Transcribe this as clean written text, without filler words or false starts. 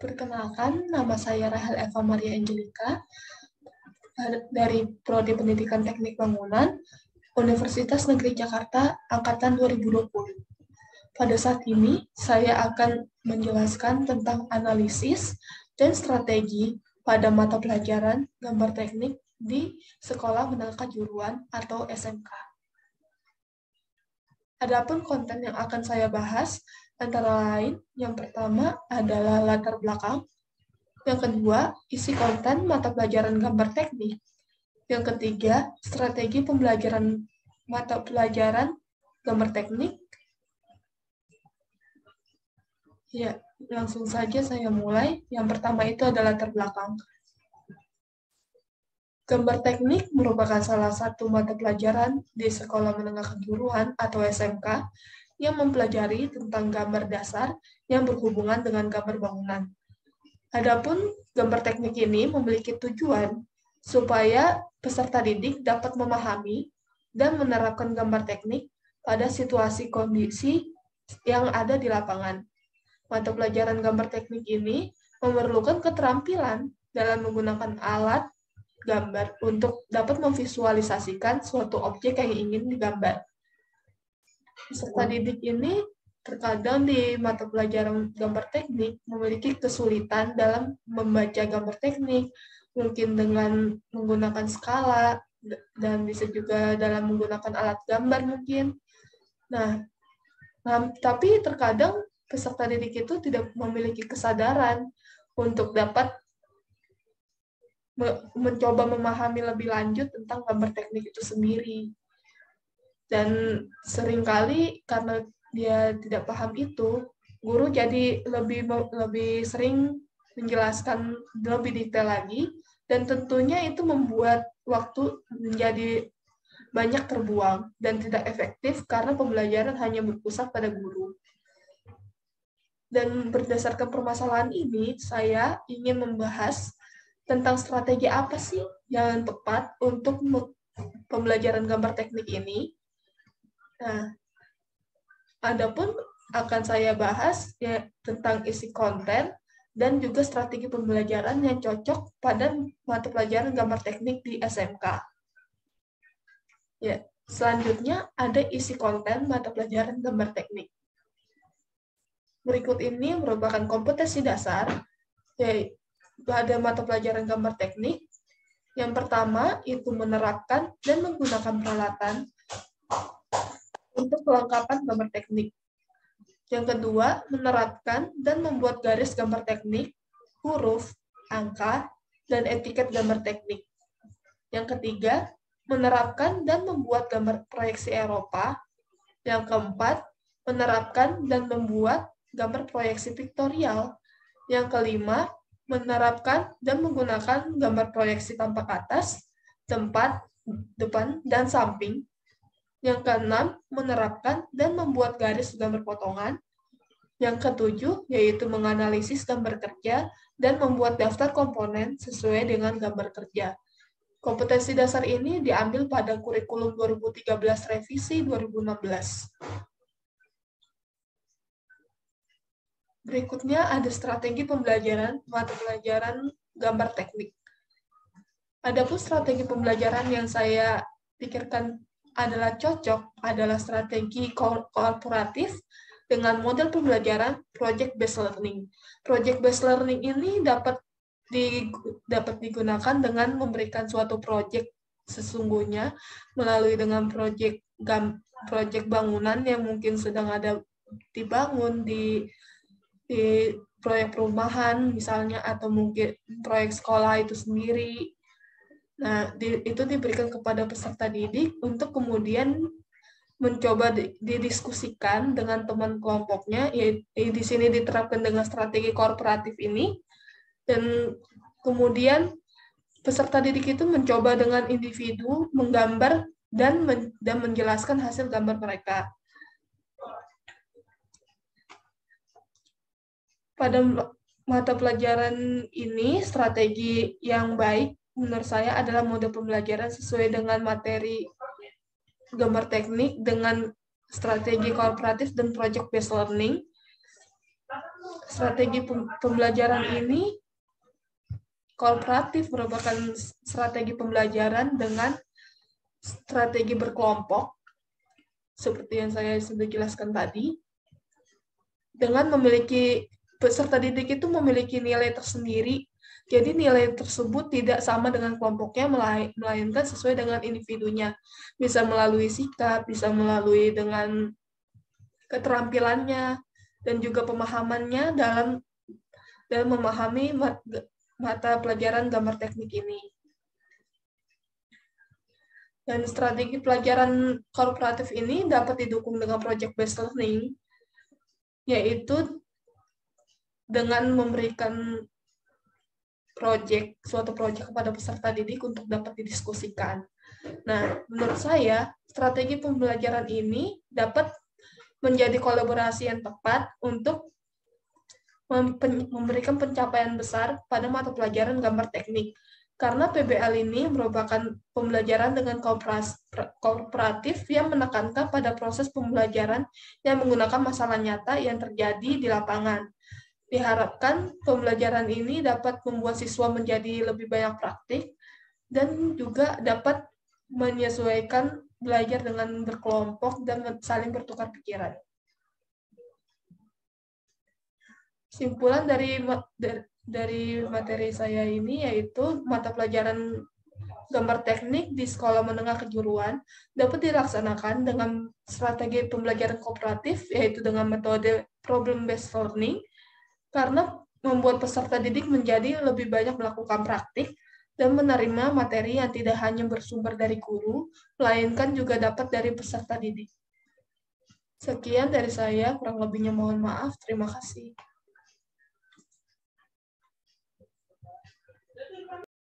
Perkenalkan, nama saya Rahel Eva Maria Angelika dari Prodi Pendidikan Teknik Bangunan, Universitas Negeri Jakarta, Angkatan 2020. Pada saat ini, saya akan menjelaskan tentang analisis dan strategi pada mata pelajaran gambar teknik di Sekolah Menengah Kejuruan atau SMK. Adapun konten yang akan saya bahas, antara lain, yang pertama adalah latar belakang, yang kedua, isi konten mata pelajaran gambar teknik, yang ketiga, strategi pembelajaran mata pelajaran gambar teknik. Ya, langsung saja saya mulai. Yang pertama itu adalah latar belakang. Gambar teknik merupakan salah satu mata pelajaran di Sekolah Menengah Kejuruan atau SMK yang mempelajari tentang gambar dasar yang berhubungan dengan gambar bangunan. Adapun gambar teknik ini memiliki tujuan supaya peserta didik dapat memahami dan menerapkan gambar teknik pada situasi kondisi yang ada di lapangan. Mata pelajaran gambar teknik ini memerlukan keterampilan dalam menggunakan alat gambar untuk dapat memvisualisasikan suatu objek yang ingin digambar. Peserta didik ini terkadang di mata pelajaran gambar teknik memiliki kesulitan dalam membaca gambar teknik, mungkin dengan menggunakan skala, dan bisa juga dalam menggunakan alat gambar mungkin. Nah, tapi terkadang peserta didik itu tidak memiliki kesadaran untuk dapat mencoba memahami lebih lanjut tentang gambar teknik itu sendiri. Dan seringkali karena dia tidak paham itu, guru jadi lebih sering menjelaskan lebih detail lagi, dan tentunya itu membuat waktu menjadi banyak terbuang dan tidak efektif karena pembelajaran hanya berpusat pada guru. Dan berdasarkan permasalahan ini, saya ingin membahas tentang strategi apa sih yang tepat untuk pembelajaran gambar teknik ini. Nah, adapun akan saya bahas ya tentang isi konten dan juga strategi pembelajaran yang cocok pada mata pelajaran gambar teknik di SMK. Ya, selanjutnya ada isi konten mata pelajaran gambar teknik. Berikut ini merupakan kompetensi dasar yaitu pada mata pelajaran gambar teknik. Yang pertama itu menerapkan dan menggunakan peralatan untuk kelengkapan gambar teknik. Yang kedua, menerapkan dan membuat garis gambar teknik, huruf, angka, dan etiket gambar teknik. Yang ketiga, menerapkan dan membuat gambar proyeksi Eropa. Yang keempat, menerapkan dan membuat gambar proyeksi piktorial. Yang kelima, menerapkan dan menggunakan gambar proyeksi tampak atas, tempat, depan, dan samping. Yang keenam, menerapkan dan membuat garis gambar potongan. Yang ketujuh, yaitu menganalisis gambar kerja dan membuat daftar komponen sesuai dengan gambar kerja. Kompetensi dasar ini diambil pada kurikulum 2013 revisi 2016. Berikutnya ada strategi pembelajaran mata pelajaran gambar teknik. Adapun strategi pembelajaran yang saya pikirkan adalah cocok adalah strategi korporatif dengan model pembelajaran project based learning. Project based learning ini dapat digunakan dengan memberikan suatu project sesungguhnya melalui dengan project bangunan yang mungkin sedang ada dibangun di proyek perumahan misalnya, atau mungkin proyek sekolah itu sendiri. Nah, itu diberikan kepada peserta didik untuk kemudian mencoba didiskusikan dengan teman kelompoknya, di sini diterapkan dengan strategi kooperatif ini, dan kemudian peserta didik itu mencoba dengan individu menggambar dan menjelaskan hasil gambar mereka. Pada mata pelajaran ini, strategi yang baik menurut saya adalah mode pembelajaran sesuai dengan materi gambar teknik dengan strategi kooperatif dan project based learning. Strategi pembelajaran ini kooperatif merupakan strategi pembelajaran dengan strategi berkelompok, seperti yang saya sudah jelaskan tadi, dengan memiliki peserta didik itu memiliki nilai tersendiri. Jadi nilai tersebut tidak sama dengan kelompoknya, melainkan sesuai dengan individunya. Bisa melalui sikap, bisa melalui dengan keterampilannya, dan juga pemahamannya dalam memahami mata pelajaran gambar teknik ini. Dan strategi pelajaran kooperatif ini dapat didukung dengan project-based learning, yaitu dengan memberikan suatu proyek kepada peserta didik untuk dapat didiskusikan. Nah, menurut saya, strategi pembelajaran ini dapat menjadi kolaborasi yang tepat untuk memberikan pencapaian besar pada mata pelajaran gambar teknik. Karena PBL ini merupakan pembelajaran dengan kooperatif yang menekankan pada proses pembelajaran yang menggunakan masalah nyata yang terjadi di lapangan. Diharapkan pembelajaran ini dapat membuat siswa menjadi lebih banyak praktik dan juga dapat menyesuaikan belajar dengan berkelompok dan saling bertukar pikiran. Kesimpulan dari materi saya ini yaitu mata pelajaran gambar teknik di sekolah menengah kejuruan dapat dilaksanakan dengan strategi pembelajaran kooperatif, yaitu dengan metode problem-based learning, karena membuat peserta didik menjadi lebih banyak melakukan praktik dan menerima materi yang tidak hanya bersumber dari guru, melainkan juga dapat dari peserta didik. Sekian dari saya, kurang lebihnya mohon maaf. Terima kasih.